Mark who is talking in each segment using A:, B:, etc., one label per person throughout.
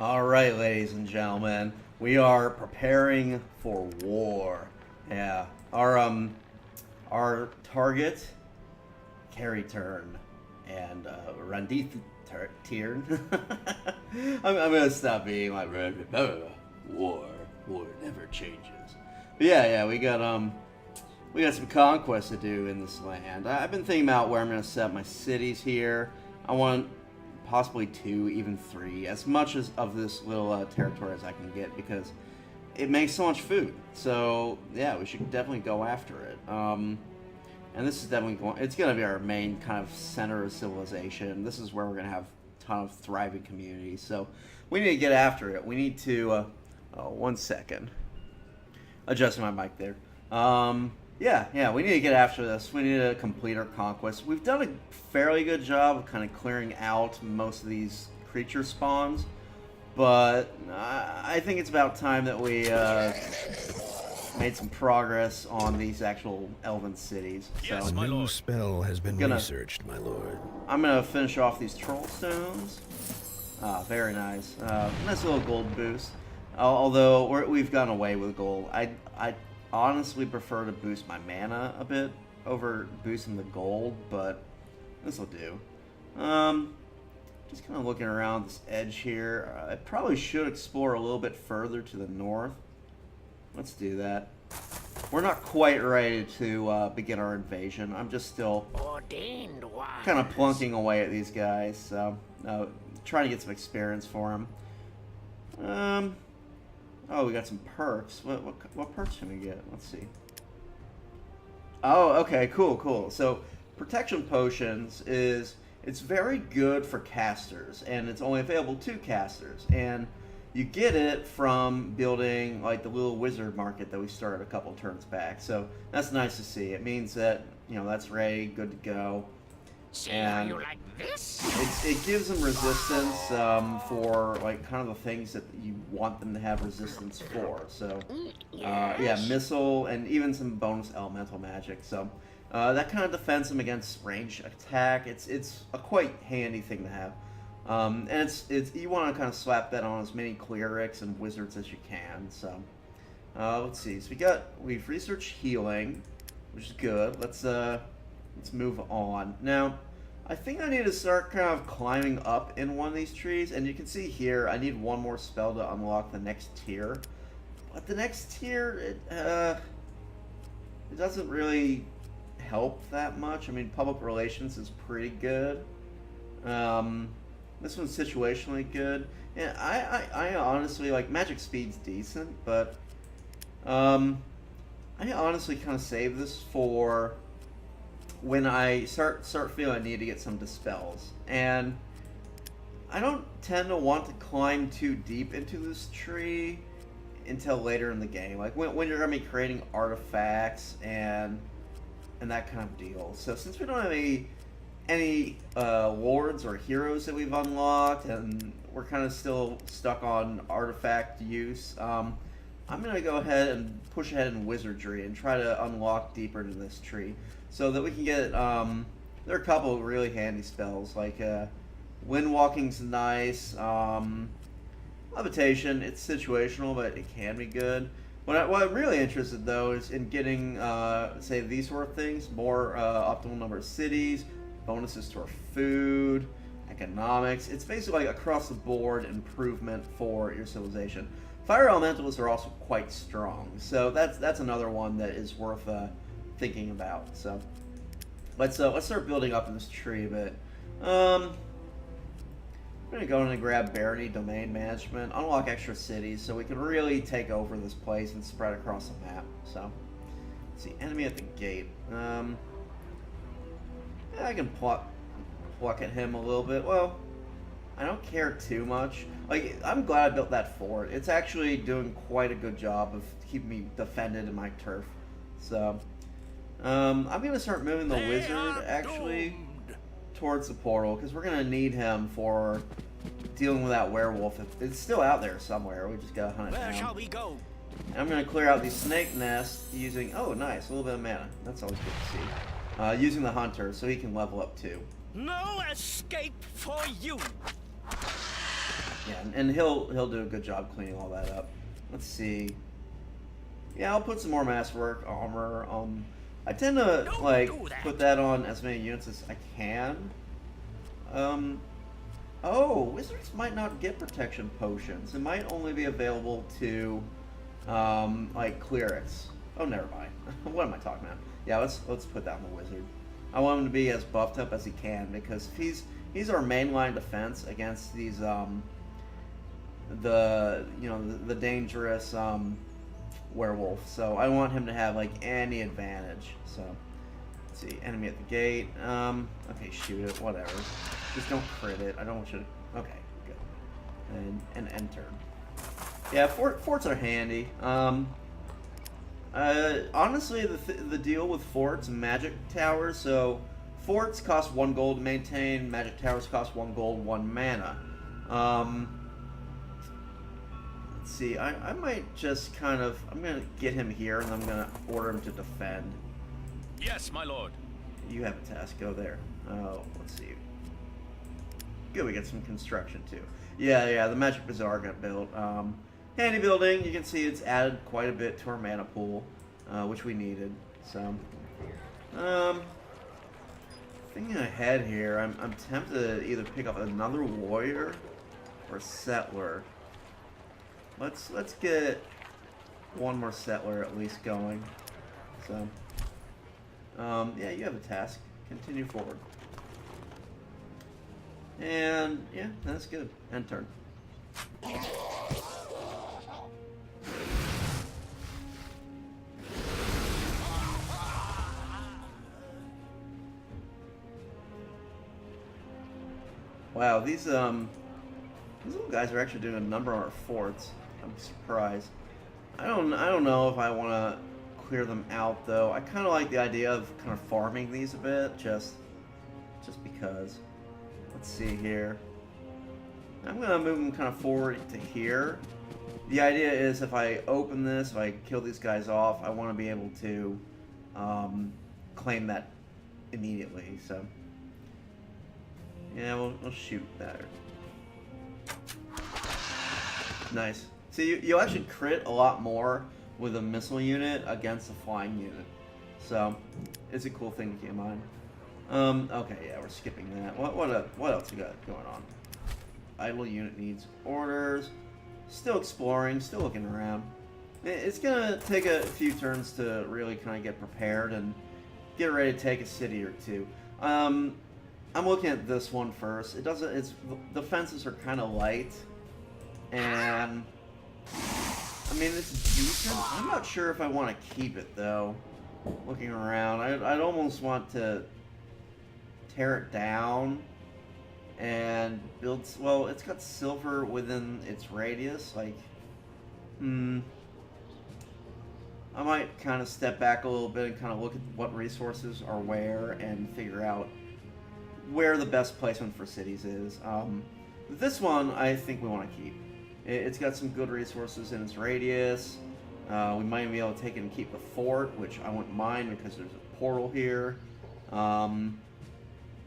A: All right, ladies and gentlemen, we are preparing for war. Yeah, our target, carry turn, and Randith Tiern. I'm gonna stop being like war. War never changes. But yeah, we got some conquest to do in this land. I've been thinking about where I'm gonna set up my cities here. I want possibly 2, even 3, as much as of this little territory as I can get because it makes so much food. So yeah, we should definitely go after it. And this is definitely it's going to be our main kind of center of civilization. This is where we're going to have a ton of thriving communities. So we need to get after it. We need to, oh, 1 second. Adjusting my mic there. Yeah, we need to get after this. We need to complete our conquest. We've done a fairly good job of kind of clearing out most of these creature spawns, but I think it's about time that we made some progress on these actual elven cities.
B: Yes,
A: so
B: my lord.
C: New spell has been researched, my lord.
A: I'm gonna finish off these troll stones. Ah, very nice. Nice little gold boost. Although we've gone away with gold. I honestly prefer to boost my mana a bit over boosting the gold, but this will do. Just kind of looking around this edge here. I probably should explore a little bit further to the north. Let's do that. We're not quite ready to begin our invasion. I'm just still kind of plunking away at these guys, so trying to get some experience for them. Oh, we got some perks. What perks can we get? Let's see. Oh, okay, cool. So, protection potions it's very good for casters, and it's only available to casters. And you get it from building like the little wizard market that we started a couple turns back. So that's nice to see. It means that that's ready, good to go.
B: See
A: and
B: how you like this?
A: it gives them resistance for like kind of the things that you want them to have resistance for. So yeah, missile and even some bonus elemental magic. So that kind of defends them against ranged attack. It's a quite handy thing to have. And it's you want to kind of slap that on as many clerics and wizards as you can. So let's see. So we've researched healing, which is good. Let's move on. Now, I think I need to start kind of climbing up in one of these trees, and you can see here I need one more spell to unlock the next tier. But the next tier, it doesn't really help that much. I mean, public relations is pretty good. This one's situationally good. And I honestly, like, magic speed's decent, but I honestly kind of save this for when I start feeling I need to get some dispels. And I don't tend to want to climb too deep into this tree until later in the game. Like when you're going to be creating artifacts and that kind of deal. So since we don't have any lords or heroes that we've unlocked, and we're kind of still stuck on artifact use, I'm going to go ahead and push ahead in wizardry and try to unlock deeper into this tree so that we can get, there are a couple of really handy spells, like wind walking's nice, levitation, it's situational, but it can be good. What I'm really interested, though, is in getting, say, these sort of things, more optimal number of cities, bonuses to our food, economics. It's basically like across the board improvement for your civilization. Fire elementals are also quite strong, so that's another one that is worth thinking about. So let's start building up in this tree a bit. I'm gonna go in and grab Barony Domain Management, unlock extra cities, so we can really take over this place and spread across the map. So let's see, enemy at the gate. Yeah, I can pluck at him a little bit. Well, I don't care too much. Like, I'm glad I built that fort. It's actually doing quite a good job of keeping me defended in my turf. So, I'm going to start moving the wizard, actually, towards the portal, because we're going to need him for dealing with that werewolf. It's still out there somewhere. We just got to hunt it down.
B: Where shall we go?
A: And I'm going to clear out these snake nests using, oh, nice, a little bit of mana. That's always good to see. Using the hunter, so he can level up too.
B: No escape for you.
A: Yeah, and he'll do a good job cleaning all that up. Let's see. Yeah, I'll put some more masterwork armor. I tend to like put that on as many units as I can. Oh, wizards might not get protection potions. It might only be available to like clerics. Oh, never mind. What am I talking about? Yeah, let's put that on the wizard. I want him to be as buffed up as he can, because if he's our main line defense against these the dangerous werewolf. So I want him to have like any advantage. So let's see, enemy at the gate. Okay, shoot it, whatever. Just don't crit it. I don't want you to. Okay, good. And end turn. Yeah, forts are handy. Honestly, the deal with forts, magic towers. So forts cost 1 gold to maintain. Magic towers cost 1 gold, 1 mana. Let's see. I might just kind of. I'm gonna get him here, and I'm gonna order him to defend.
B: Yes, my lord.
A: You have a task. Go there. Oh, let's see. Good, we get some construction too. Yeah, the Magic Bazaar got built. Handy building. You can see it's added quite a bit to our mana pool, which we needed. So, thinking ahead here, I'm tempted to either pick up another warrior or settler. Let's get one more settler at least going. So, yeah, you have a task. Continue forward. And yeah, that's good. End turn. Wow, these little guys are actually doing a number on our forts. I'm surprised. I don't know if I want to clear them out though. I kind of like the idea of kind of farming these a bit, just because. Let's see here. I'm gonna move them kind of forward to here. The idea is if I open this, if I kill these guys off, I want to be able to claim that immediately. So yeah, we'll shoot that. Nice. So you actually crit a lot more with a missile unit against a flying unit. So it's a cool thing to keep in mind. Okay, yeah, we're skipping that. What else we got going on? Idle unit needs orders. Still exploring, still looking around. It's gonna take a few turns to really kind of get prepared and get ready to take a city or two. I'm looking at this one first. The fences are kind of light, and I mean it's decent. I'm not sure if I want to keep it though. Looking around, I'd almost want to tear it down and build. Well, it's got silver within its radius. Like, I might kind of step back a little bit and kind of look at what resources are where and figure out where the best placement for cities is. This one I think we want to keep. It's got some good resources in its radius. We might be able to take it and keep the fort, which I wouldn't mind because there's a portal here.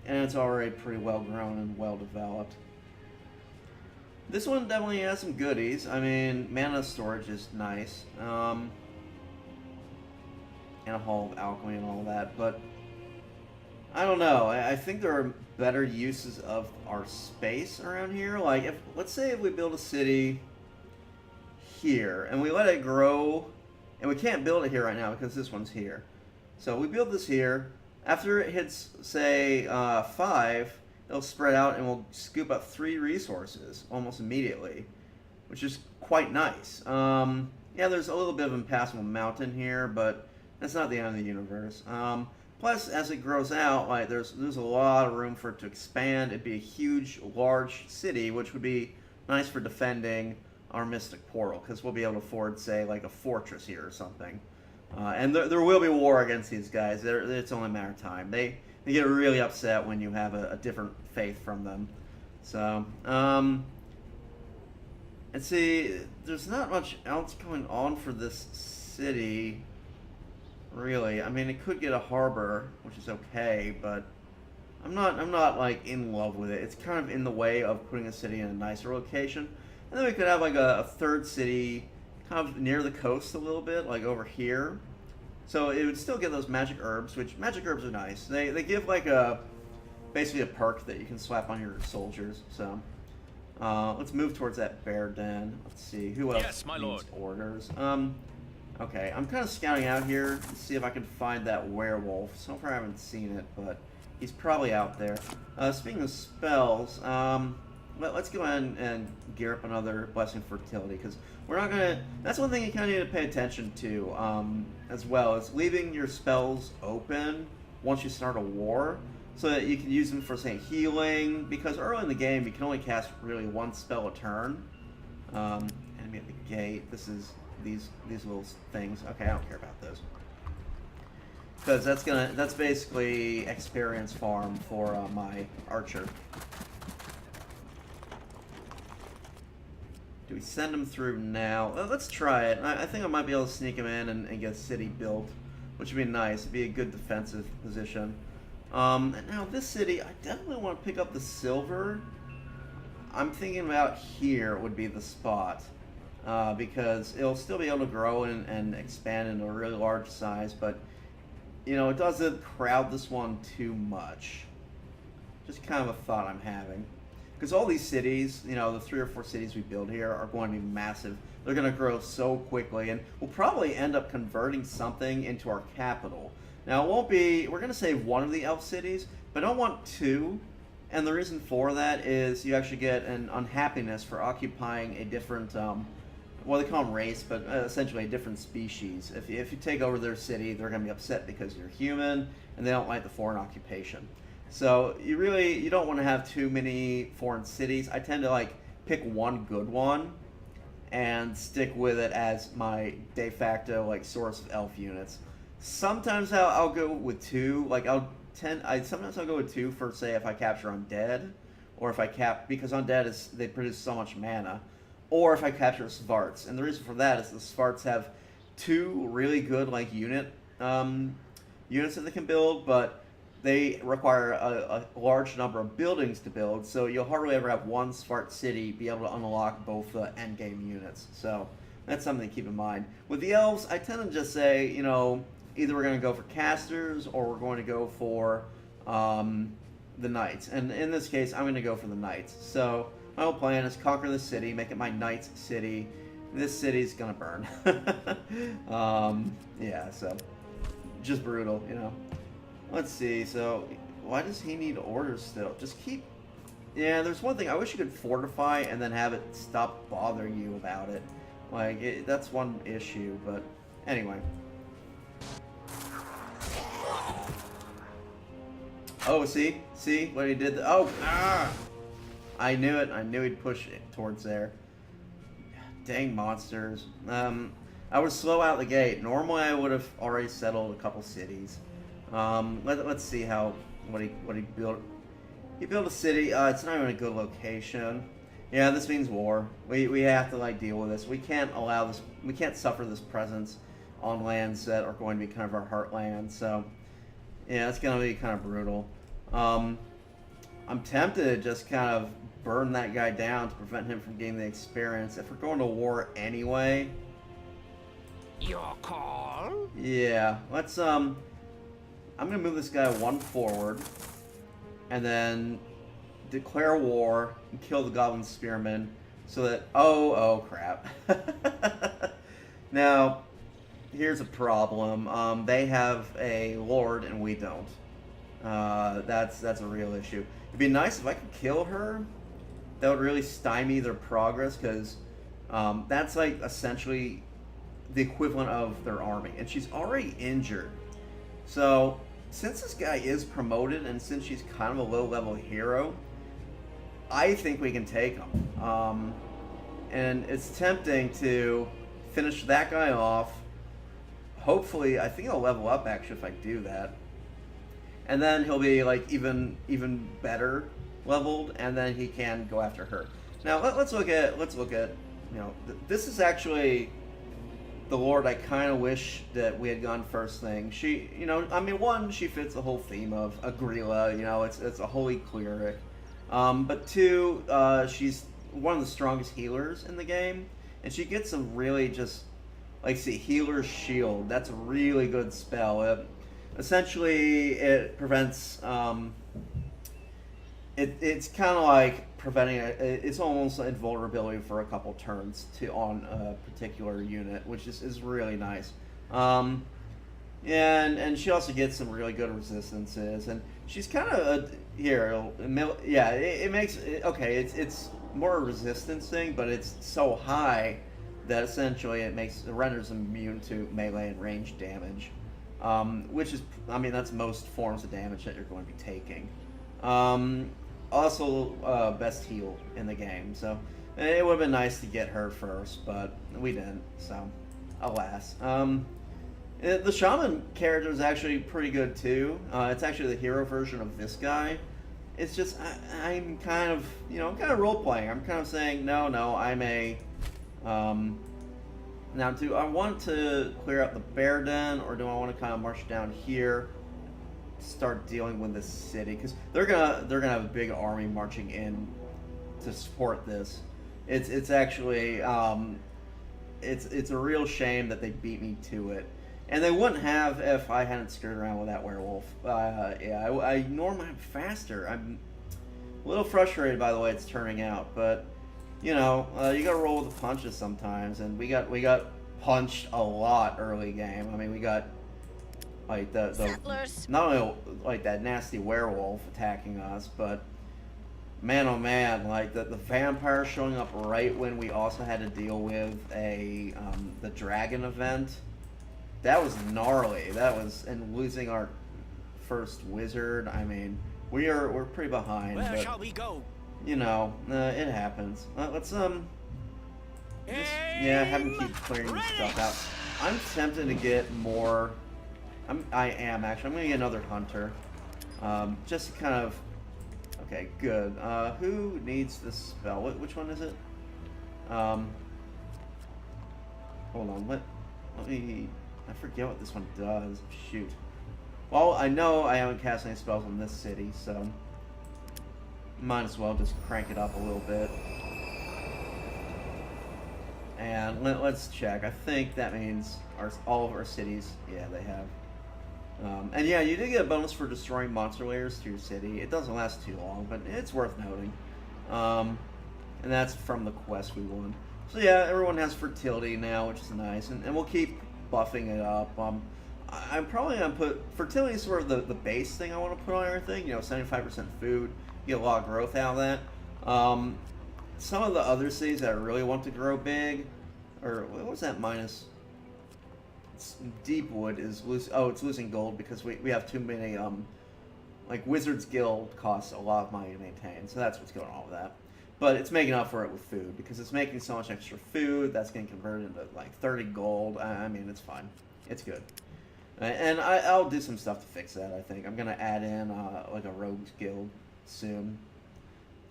A: And it's already pretty well grown and well developed. This one definitely has some goodies. I mean, mana storage is nice. And a Hall of Alchemy and all that, but I don't know. I think there are better uses of our space around here. Like, let's say if we build a city here and we let it grow, and we can't build it here right now because this one's here. So we build this here. After it hits, say, 5, it'll spread out and we'll scoop up 3 resources almost immediately, which is quite nice. Yeah, there's a little bit of impassable mountain here, but that's not the end of the universe. Plus, as it grows out, like there's a lot of room for it to expand. It'd be a huge, large city, which would be nice for defending our Mystic Portal, because we'll be able to afford, say, like a fortress here or something. And there will be war against these guys. It's only a matter of time. They get really upset when you have a different faith from them. So, and see, there's not much else going on for this city, really. I mean, it could get a harbor, which is okay, but I'm not like in love with it. It's kind of in the way of putting a city in a nicer location. And then we could have like a third city kind of near the coast a little bit, like over here. So it would still get those magic herbs, which magic herbs are nice. They give like basically a perk that you can slap on your soldiers. So let's move towards that bear den. Let's see who else
B: Yes, my
A: needs
B: lord.
A: orders. Okay, I'm kind of scouting out here to see if I can find that werewolf. So far I haven't seen it, but he's probably out there. Speaking of spells, let's go ahead and gear up another Blessing Fertility, because we're not going to... That's one thing you kind of need to pay attention to, as well, is leaving your spells open once you start a war, so that you can use them for, say, healing, because early in the game you can only cast really one spell a turn. Enemy at the gate, this is these little things. Okay, I don't care about those. Because that's basically experience farm for my archer. Do we send him through now? Let's try it. I think I might be able to sneak him in and get a city built, which would be nice. It'd be a good defensive position. And now this city, I definitely want to pick up the silver. I'm thinking about here would be the spot. Because it'll still be able to grow and expand into a really large size, but you know, it doesn't crowd this one too much. Just kind of a thought I'm having. Because all these cities, you know, the 3 or 4 cities we build here are going to be massive. They're going to grow so quickly, and we'll probably end up converting something into our capital. Now, it won't be, we're going to save one of the elf cities, but I don't want 2. And the reason for that is you actually get an unhappiness for occupying a different, well, they call them race, but essentially a different species. If you take over their city, they're going to be upset because you're human, and they don't like the foreign occupation. So you don't want to have too many foreign cities. I tend to like pick one good one and stick with it as my de facto like source of elf units. Sometimes I'll go with 2. Like sometimes I'll go with 2 for, say, if I capture undead, or if I because undead they produce so much mana. Or if I capture Svarts. And the reason for that is the Svarts have 2 really good like units that they can build, but they require a large number of buildings to build, so you'll hardly ever have one Svart city be able to unlock both the endgame units. So that's something to keep in mind. With the elves, I tend to just say, you know, either we're going to go for casters or we're going to go for the knights. And in this case, I'm going to go for the knights. So my whole plan is conquer the city, make it my knight's city. This city's gonna burn. Yeah, so just brutal, you know. Let's see. So why does he need orders still? Just keep. Yeah, there's one thing. I wish you could fortify and then have it stop bothering you about it. Like that's one issue, but anyway. Oh, see what he did. Oh, I knew it. I knew he'd push it towards there. Dang monsters. I was slow out the gate. Normally I would have already settled a couple cities. Let's see what he built. He built a city. It's not even a good location. Yeah, this means war. We have to like deal with this. We can't allow this. We can't suffer this presence on lands that are going to be kind of our heartland. So yeah, it's gonna be kind of brutal. I'm tempted to just kind of burn that guy down to prevent him from getting the experience. If we're going to war anyway.
D: Your call?
A: Yeah, let's I'm gonna move this guy 1 forward, and then declare war and kill the goblin spearmen, so that oh crap. Now, here's a problem. They have a lord and we don't. That's a real issue. It'd be nice if I could kill her. That would really stymie their progress, because that's like essentially the equivalent of their army, and she's already injured. So since this guy is promoted, and since she's kind of a low-level hero, I think we can take him. And it's tempting to finish that guy off. Hopefully, I think I'll level up actually if I do that. And then he'll be like even better leveled, and then he can go after her. Now let's look at you know, this is actually the Lord, I kind of wish that we had gone first thing. She, you know, I mean, one, she fits the whole theme of Agrila. You know, it's a holy cleric. But two, she's one of the strongest healers in the game, and she gets a really just like see healer's shield. That's a really good spell. Essentially, it prevents. It's kind of like preventing it's almost invulnerability for a couple turns on a particular unit, which is really nice. And she also gets some really good resistances, and she's kind of it makes okay. It's more a resistance thing, but it's so high that essentially it renders them immune to melee and range damage, which is, I mean, that's most forms of damage that you're going to be taking. Also, best heal in the game, so it would have been nice to get her first, but we didn't, so alas. The shaman character is actually pretty good too. It's actually the hero version of this guy. It's just I'm kind of role playing. I'm kind of saying no, I'm a. Now, do I want to clear out the bear den, or do I want to kind of march down here, start dealing with this city? Because they're gonna have a big army marching in to support this. It's actually it's a real shame that they beat me to it. And they wouldn't have if I hadn't screwed around with that werewolf. I normally am faster. I'm a little frustrated by the way it's turning out, but you know, you gotta roll with the punches sometimes. And we got punched a lot early game. I mean, we got like the not only like that nasty werewolf attacking us, but man oh man, like the vampire showing up right when we also had to deal with the dragon event. That was gnarly. And losing our first wizard. I mean, we're pretty behind.
D: Where
A: but,
D: shall we go?
A: You know, it happens. Let's have him keep clearing this stuff out. I'm tempted to get more. I am actually. I'm gonna get another hunter. Just to kind of. Okay, good. Who needs this spell? Which one is it? Hold on. Let me. I forget what this one does. Shoot. Well, I know I haven't cast any spells in this city, so might as well just crank it up a little bit. And let's check. I think that means all of our cities. Yeah, they have. And yeah, you did get a bonus for destroying monster layers to your city. It doesn't last too long, but it's worth noting. And that's from the quest we won. So yeah, everyone has fertility now, which is nice, and we'll keep buffing it up. I'm probably gonna put fertility is sort of the base thing I want to put on everything. You know, 75% food, you get a lot of growth out of that. Some of the other cities that I really want to grow big, or what was that minus? Deepwood is losing. Oh, it's losing gold because we have too many. Like Wizards Guild costs a lot of money to maintain, so that's what's going on with that. But it's making up for it with food because it's making so much extra food that's getting converted into like 30 gold. I mean, it's fine. It's good. And I'll do some stuff to fix that. I think I'm gonna add in like a rogues guild soon.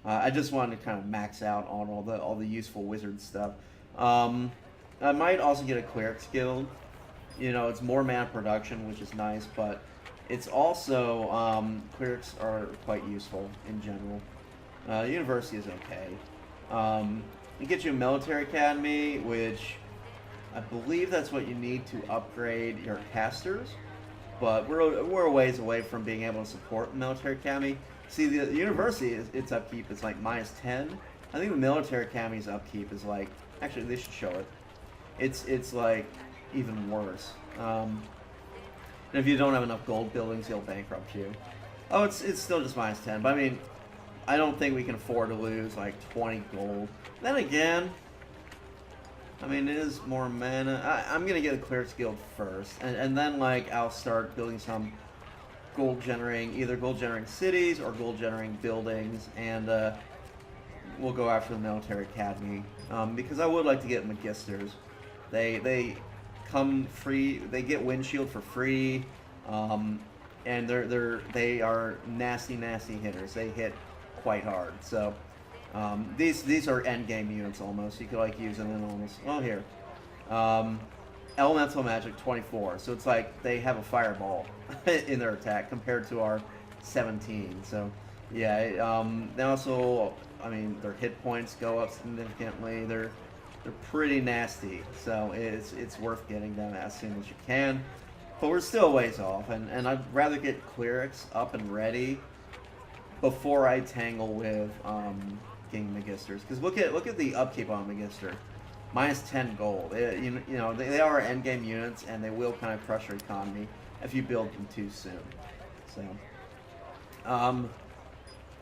A: I just wanted to kind of max out on all the useful wizard stuff. I might also get a cleric's guild. You know, it's more mana production, which is nice, but it's also clerics are quite useful in general. University is okay. It gets you a military academy, which I believe that's what you need to upgrade your casters, but we're a ways away from being able to support the military academy. See, the university, its upkeep is like -10. I think the military academy's upkeep is like, actually they should show it. It's like even worse. And if you don't have enough gold buildings, he'll bankrupt you. Oh, it's still just -10, but I mean, I don't think we can afford to lose like 20 gold. Then again, I mean, it is more mana. I'm gonna get a clerics guild first, and then like I'll start building some either gold generating cities or gold generating buildings, and we'll go after the military academy because I would like to get magisters. They come free. They get windshield for free, and they are nasty hitters. They hit quite hard. So these are end game units almost. You could like use them in almost. Well, here. elemental magic 24. So it's like they have a fireball in their attack compared to our 17. So yeah, they also, I mean, their hit points go up significantly. They're pretty nasty. So it's worth getting them as soon as you can. But we're still a ways off, and I'd rather get clerics up and ready before I tangle with getting Magisters. Because look at the upkeep on Magister. Minus 10 gold. You know they are endgame units, and they will kind of crush your economy if you build them too soon. So,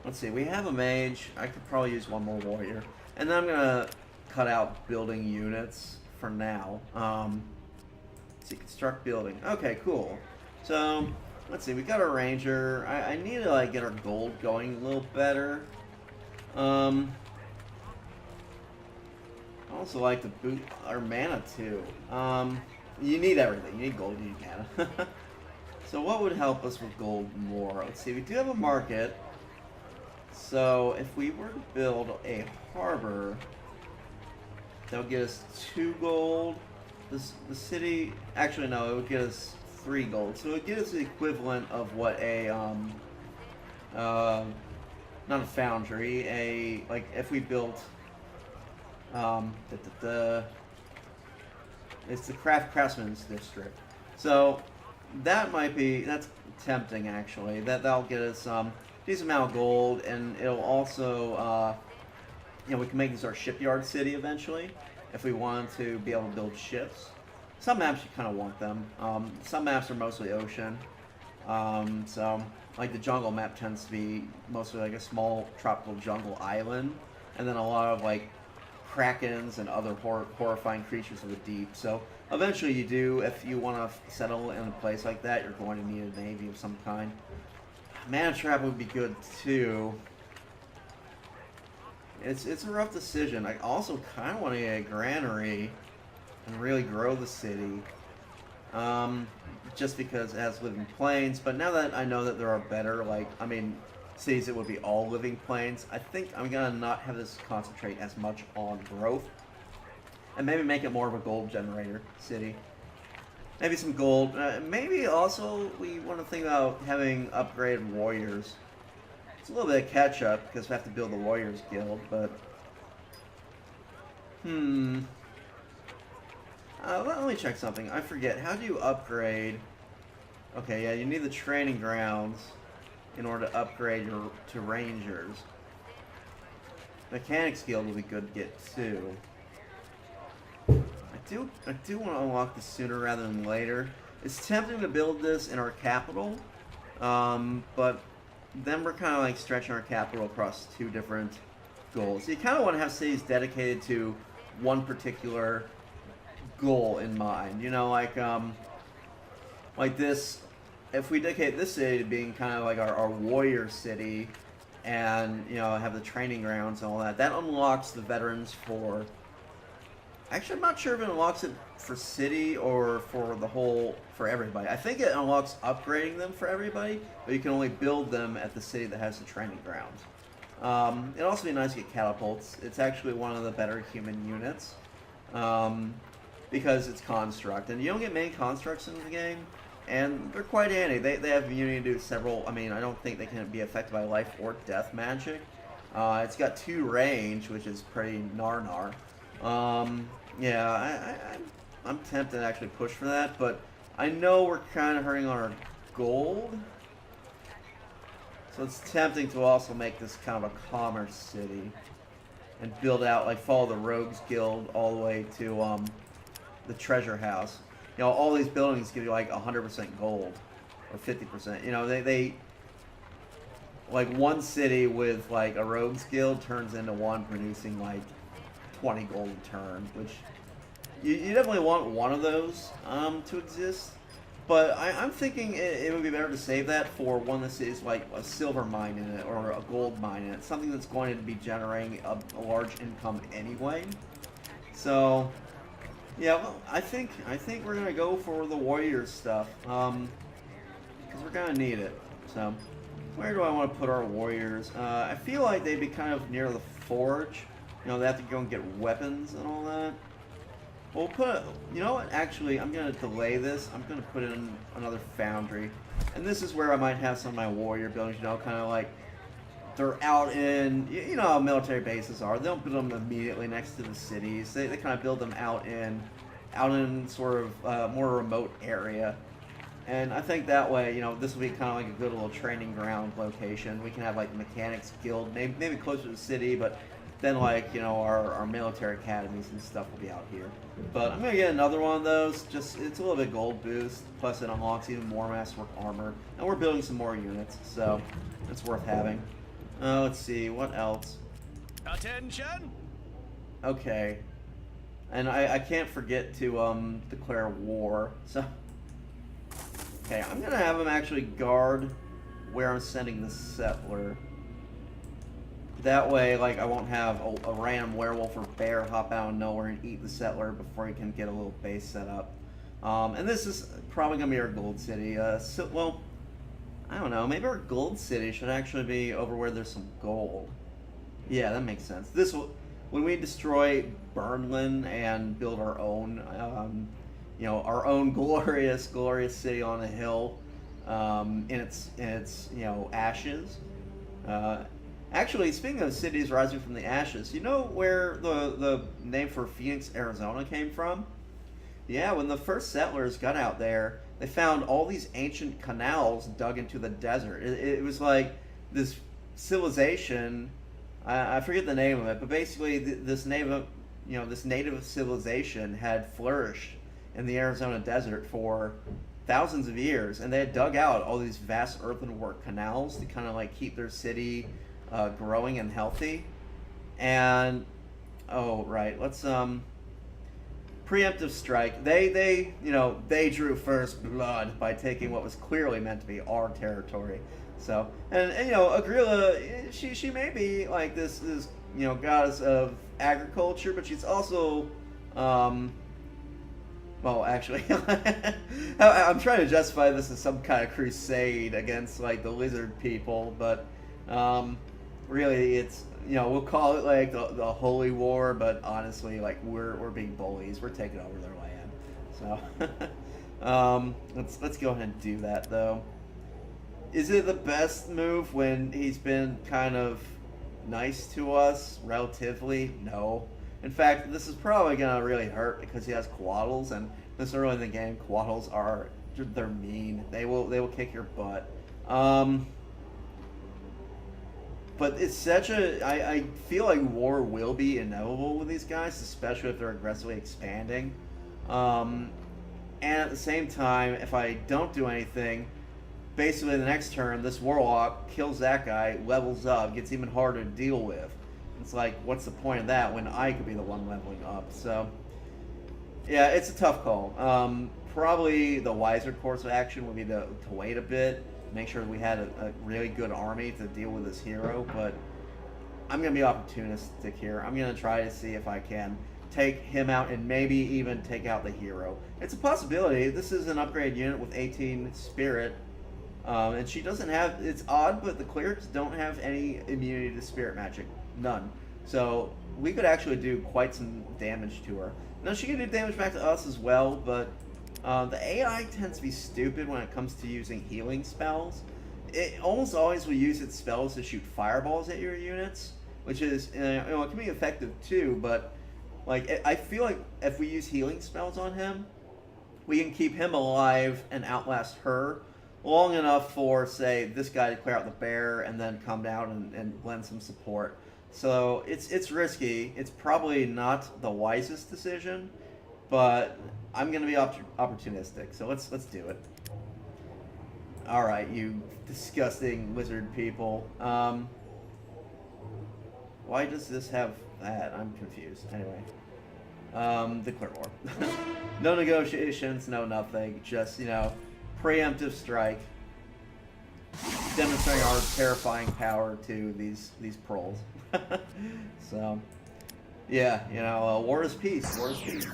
A: let's see. We have a mage. I could probably use one more warrior, and then I'm gonna cut out building units for now. Let's see, construct building. Okay, cool. So let's see. We got our ranger. I need to like get our gold going a little better. I also like to boot our mana too. You need everything. You need gold, you need mana. So what would help us with gold more? Let's see, we do have a market. So if we were to build a harbor, that would get us 2 gold. The city, actually no, it would get us 3 gold. So it would get us the equivalent of what a, not a foundry, like if we built, it's the craftsman's district. So that's tempting actually. That'll get us decent amount of gold, and it'll also, you know, we can make this our shipyard city eventually if we wanted to be able to build ships. Some maps you kind of want them. Some maps are mostly ocean. So like the jungle map tends to be mostly like a small tropical jungle island, and then a lot of like krakens and other horrifying creatures of the deep. So eventually you do, if you want to settle in a place like that, you're going to need a navy of some kind. Mana trap would be good too. It's a rough decision. I also kind of want to get a granary and really grow the city. Just because it has living plains. But now that I know that there are better, like, I mean, cities that would be all living plains, I think I'm going to not have this concentrate as much on growth. And maybe make it more of a gold generator city. Maybe some gold. Maybe also we want to think about having upgraded warriors. It's a little bit of catch up because we have to build the Warriors Guild, but let me check something. I forget. How do you upgrade? Okay, yeah, you need the training grounds in order to upgrade to Rangers. Mechanics Guild will be good to get too. I do want to unlock this sooner rather than later. It's tempting to build this in our capital, but then we're kind of like stretching our capital across 2 different goals. You kind of want to have cities dedicated to one particular goal in mind. You know, like this. If we dedicate this city to being kind of like our warrior city, and you know have the training grounds and all that, that unlocks the veterans for. Actually, I'm not sure if it unlocks it for city or for the whole, for everybody. I think it unlocks upgrading them for everybody, but you can only build them at the city that has the training grounds. It'd also be nice to get catapults. It's actually one of the better human units, because it's construct. And you don't get many constructs in the game, and they're quite handy. They have immunity to several, I mean, I don't think they can be affected by life or death magic. It's got 2 range, which is pretty nar. Yeah, I'm tempted to actually push for that, but I know we're kind of hurting on our gold. So it's tempting to also make this kind of a commerce city and build out, like follow the Rogues Guild all the way to the Treasure House. You know, all these buildings give you like 100% gold or 50%. You know, they like one city with like a Rogues Guild turns into one producing like 20 gold a turn, which you definitely want one of those to exist. But I'm thinking it would be better to save that for one that is like a silver mine in it or a gold mine in it, something that's going to be generating a large income anyway. So yeah, well, I think we're gonna go for the Warriors stuff because we're gonna need it. So where do I want to put our Warriors? I feel like they'd be kind of near the forge. You know, they have to go and get weapons and all that. We'll put, you know what, actually, I'm going to delay this. I'm going to put in another foundry. And this is where I might have some of my warrior buildings, you know, kind of like, they're out in, you know how military bases are. They don't build them immediately next to the cities. They kind of build them out in sort of more remote area. And I think that way, you know, this will be kind of like a good little training ground location. We can have like mechanics guild, maybe closer to the city, but then like, you know, our military academies and stuff will be out here. But I'm going to get another one of those. Just, it's a little bit gold boost, plus it unlocks even more masterwork armor. And we're building some more units, so it's worth having. Let's see, what else?
B: Attention!
A: Okay. And I can't forget to declare war. So okay, I'm gonna have him actually guard where I'm sending the settler. That way, like, I won't have a random werewolf or bear hop out of nowhere and eat the settler before he can get a little base set up. And this is probably gonna be our gold city. Well, I don't know. Maybe our gold city should actually be over where there's some gold. Yeah, that makes sense. This will, when we destroy Burnlin and build our own, you know, our own glorious city on a hill, in its you know, ashes. Actually, speaking of cities rising from the ashes, you know where the name for Phoenix, Arizona came from? Yeah, when the first settlers got out there, they found all these ancient canals dug into the desert. It was like this civilization, I forget the name of it, but basically this native civilization had flourished in the Arizona desert for thousands of years, and they had dug out all these vast earthenwork canals to kind of like keep their city growing and healthy. And oh right, let's preemptive strike. They drew first blood by taking what was clearly meant to be our territory. So, and you know, Agrilla, she may be like this you know, goddess of agriculture, but she's also well, actually, I'm trying to justify this as some kind of crusade against like the lizard people, but really it's, you know, we'll call it like the holy war, but honestly, like we're being bullies. We're taking over their land. So let's go ahead and do that though. Is it the best move when he's been kind of nice to us relatively? No. In fact, this is probably gonna really hurt because he has quaddles, and this early in the game, quaddles they're mean. They will kick your butt. But it's such a... I feel like war will be inevitable with these guys, especially if they're aggressively expanding. And at the same time, if I don't do anything, basically the next turn, this Warlock kills that guy, levels up, gets even harder to deal with. It's like, what's the point of that when I could be the one leveling up? So, yeah, it's a tough call. Probably the wiser course of action would be to wait a bit, make sure we had a really good army to deal with this hero, but I'm going to be opportunistic here. I'm going to try to see if I can take him out and maybe even take out the hero. It's a possibility. This is an upgrade unit with 18 spirit, and she doesn't have... It's odd, but the clerics don't have any immunity to spirit magic. None. So we could actually do quite some damage to her. Now she can do damage back to us as well, but the AI tends to be stupid when it comes to using healing spells. It almost always will use its spells to shoot fireballs at your units, which is, you know, it can be effective too, but like I feel like if we use healing spells on him, we can keep him alive and outlast her long enough for, say, this guy to clear out the bear and then come down and lend some support. So it's risky. It's probably not the wisest decision, but I'm going to be opportunistic. So let's do it. All right, you disgusting lizard people. Why does this have that? I'm confused. Anyway, declare war. No negotiations, no nothing. Just, you know, preemptive strike. Demonstrating our terrifying power to these proles. So, yeah, you know, war is peace. War is peace.